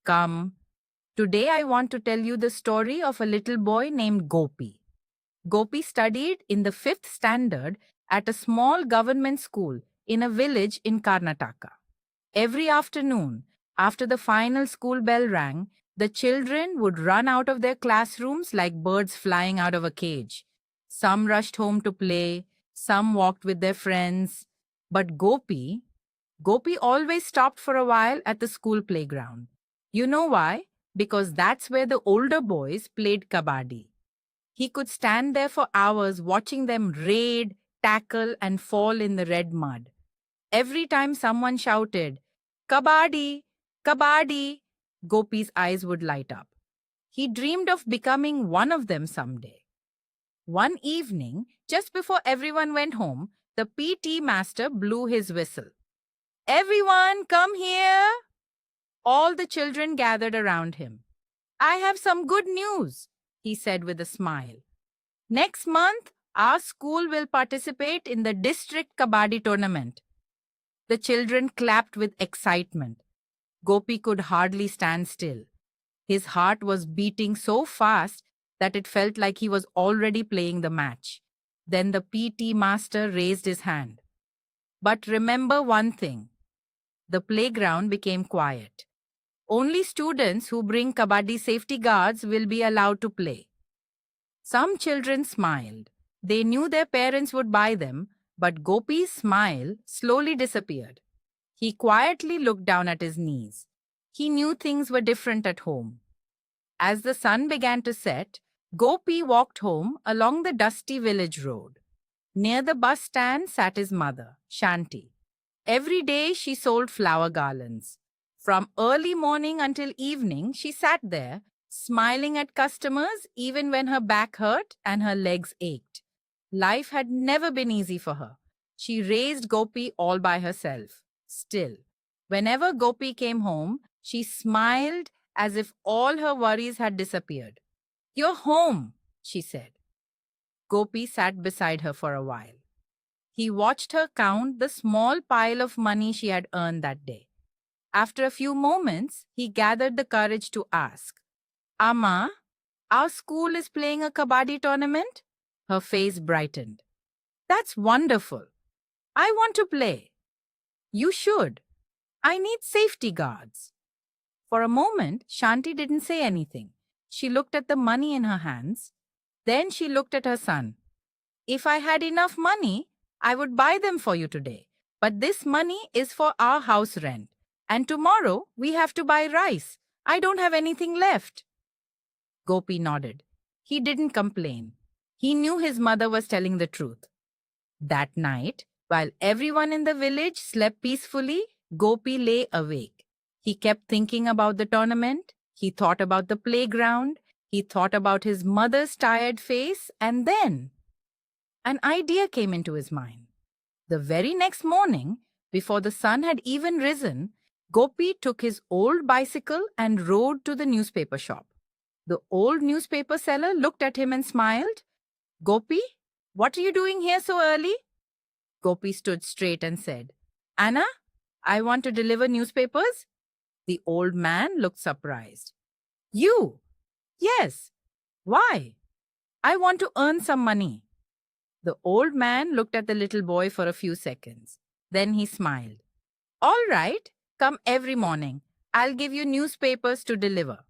Come. Today I want to tell you the story of a little boy named Gopi. Gopi studied in the 5th standard at a small government school in a village in Karnataka. Every afternoon, after the final school bell rang, the children would run out of their classrooms like birds flying out of a cage. Some rushed home to play, some walked with their friends. But Gopi always stopped for a while at the school playground. You know why? Because that's where the older boys played kabaddi. He could stand there for hours watching them raid, tackle, and fall in the red mud. Every time someone shouted, Kabaddi, Kabaddi, Gopi's eyes would light up. He dreamed of becoming one of them someday. One evening, just before everyone went home, the PT master blew his whistle. Everyone, come here! All the children gathered around him. I have some good news, he said with a smile. Next month, our school will participate in the district kabaddi tournament. The children clapped with excitement. Gopi could hardly stand still. His heart was beating so fast that it felt like he was already playing the match. Then the PT master raised his hand. But remember one thing. The playground became quiet. Only students who bring kabaddi safety guards will be allowed to play. Some children smiled. They knew their parents would buy them, but Gopi's smile slowly disappeared. He quietly looked down at his knees. He knew things were different at home. As the sun began to set, Gopi walked home along the dusty village road. Near the bus stand sat his mother, Shanti. Every day she sold flower garlands. From early morning until evening, she sat there, smiling at customers even when her back hurt and her legs ached. Life had never been easy for her. She raised Gopi all by herself. Still, whenever Gopi came home, she smiled as if all her worries had disappeared. You're home, she said. Gopi sat beside her for a while. He watched her count the small pile of money she had earned that day. After a few moments, he gathered the courage to ask, Amma, our school is playing a kabaddi tournament? Her face brightened. That's wonderful. I want to play. You should. I need safety guards. For a moment, Shanti didn't say anything. She looked at the money in her hands. Then she looked at her son. If I had enough money, I would buy them for you today. But this money is for our house rent. And tomorrow, we have to buy rice. I don't have anything left. Gopi nodded. He didn't complain. He knew his mother was telling the truth. That night, while everyone in the village slept peacefully, Gopi lay awake. He kept thinking about the tournament. He thought about the playground. He thought about his mother's tired face. And then an idea came into his mind. The very next morning, before the sun had even risen, Gopi took his old bicycle and rode to the newspaper shop. The old newspaper seller looked at him and smiled. Gopi, what are you doing here so early? Gopi stood straight and said, Anna, I want to deliver newspapers. The old man looked surprised. You? Yes. Why? I want to earn some money. The old man looked at the little boy for a few seconds. Then he smiled. All right, come every morning. I'll give you newspapers to deliver.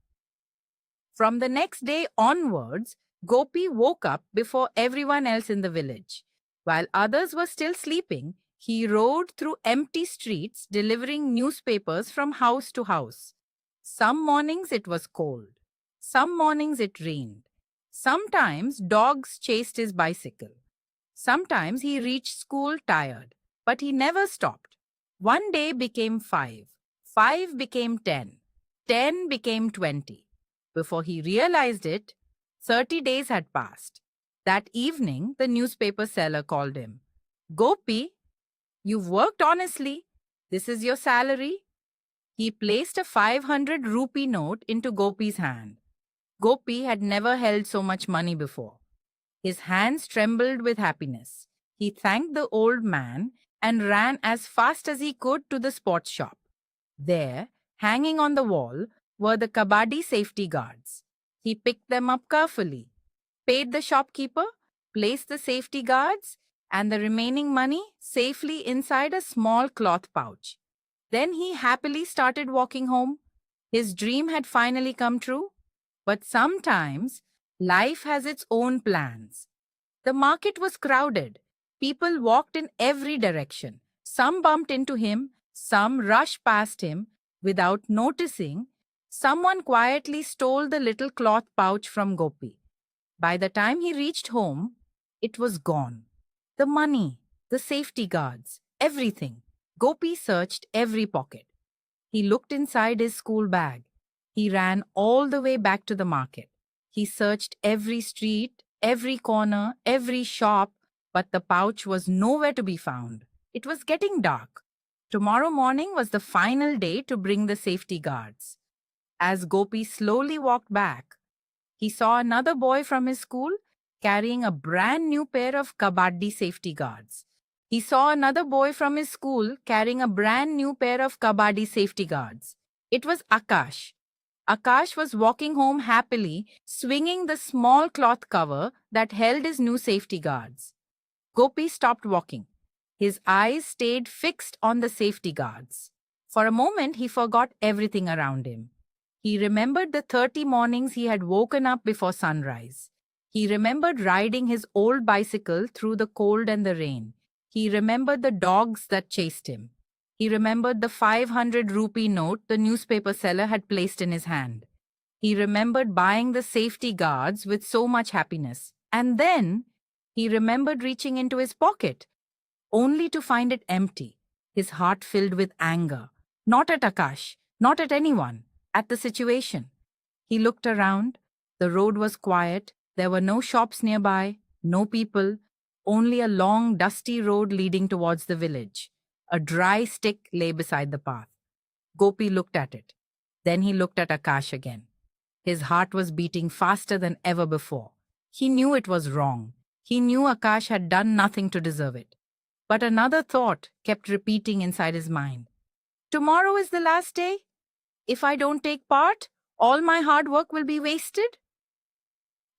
From the next day onwards, Gopi woke up before everyone else in the village. While others were still sleeping, he rode through empty streets delivering newspapers from house to house. Some mornings it was cold. Some mornings it rained. Sometimes dogs chased his bicycle. Sometimes he reached school tired, but he never stopped. One day became 5. 5 became 10. 10 became 20. Before he realized it, 30 days had passed. That evening, the newspaper seller called him. Gopi, you've worked honestly. This is your salary. He placed a 500 rupee note into Gopi's hand. Gopi had never held so much money before. His hands trembled with happiness. He thanked the old man and ran as fast as he could to the sports shop. There, hanging on the wall, were the Kabaddi safety guards. He picked them up carefully, paid the shopkeeper, placed the safety guards and the remaining money safely inside a small cloth pouch. Then he happily started walking home. His dream had finally come true. But sometimes life has its own plans. The market was crowded. People walked in every direction. Some bumped into him, some rushed past him. Without noticing, someone quietly stole the little cloth pouch from Gopi. By the time he reached home, it was gone. The money, the safety guards, everything. Gopi searched every pocket. He looked inside his school bag. He ran all the way back to the market. He searched every street, every corner, every shop, but the pouch was nowhere to be found. It was getting dark. Tomorrow morning was the final day to bring the safety guards. As Gopi slowly walked back, he saw another boy from his school carrying a brand new pair of Kabaddi safety guards. He saw another boy from his school carrying a brand new pair of Kabaddi safety guards. It was Akash. Akash was walking home happily, swinging the small cloth cover that held his new safety guards. Gopi stopped walking. His eyes stayed fixed on the safety guards. For a moment, he forgot everything around him. He remembered the 30 mornings he had woken up before sunrise. He remembered riding his old bicycle through the cold and the rain. He remembered the dogs that chased him. He remembered the 500 rupee note the newspaper seller had placed in his hand. He remembered buying the safety guards with so much happiness. And then he remembered reaching into his pocket, only to find it empty, his heart filled with anger. Not at Akash, not at anyone, at the situation. He looked around. The road was quiet. There were no shops nearby, no people, only a long, dusty road leading towards the village. A dry stick lay beside the path. Gopi looked at it. Then he looked at Akash again. His heart was beating faster than ever before. He knew it was wrong. He knew Akash had done nothing to deserve it. But another thought kept repeating inside his mind. Tomorrow is the last day. If I don't take part, all my hard work will be wasted.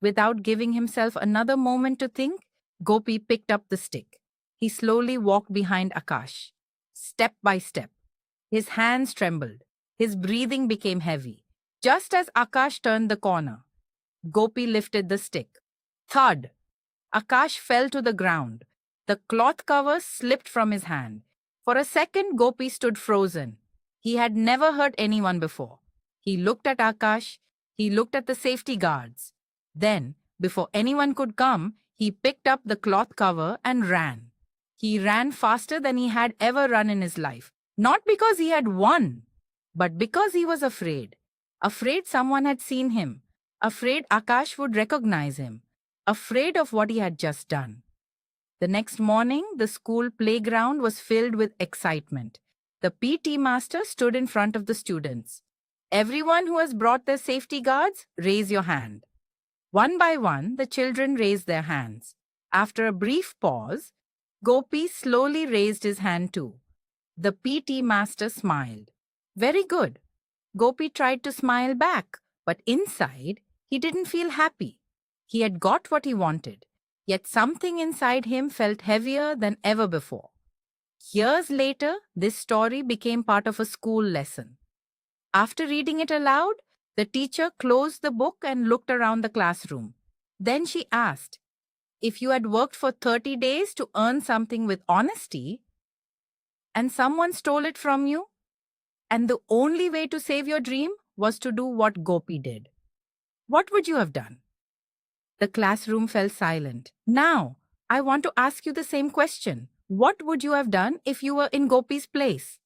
Without giving himself another moment to think, Gopi picked up the stick. He slowly walked behind Akash, step by step. His hands trembled. His breathing became heavy. Just as Akash turned the corner, Gopi lifted the stick. Thud! Akash fell to the ground. The cloth cover slipped from his hand. For a second, Gopi stood frozen. He had never hurt anyone before. He looked at Akash. He looked at the safety guards. Then, before anyone could come, he picked up the cloth cover and ran. He ran faster than he had ever run in his life. Not because he had won, but because he was afraid. Afraid someone had seen him. Afraid Akash would recognize him. Afraid of what he had just done. The next morning, the school playground was filled with excitement. The PT master stood in front of the students. Everyone who has brought their safety guards, raise your hand. One by one, the children raised their hands. After a brief pause, Gopi slowly raised his hand too. The PT master smiled. Very good. Gopi tried to smile back, but inside, he didn't feel happy. He had got what he wanted, yet something inside him felt heavier than ever before. Years later, this story became part of a school lesson. After reading it aloud, the teacher closed the book and looked around the classroom. Then she asked, if you had worked for 30 days to earn something with honesty, and someone stole it from you, and the only way to save your dream was to do what Gopi did, what would you have done? The classroom fell silent. Now, I want to ask you the same question. What would you have done if you were in Gopi's place?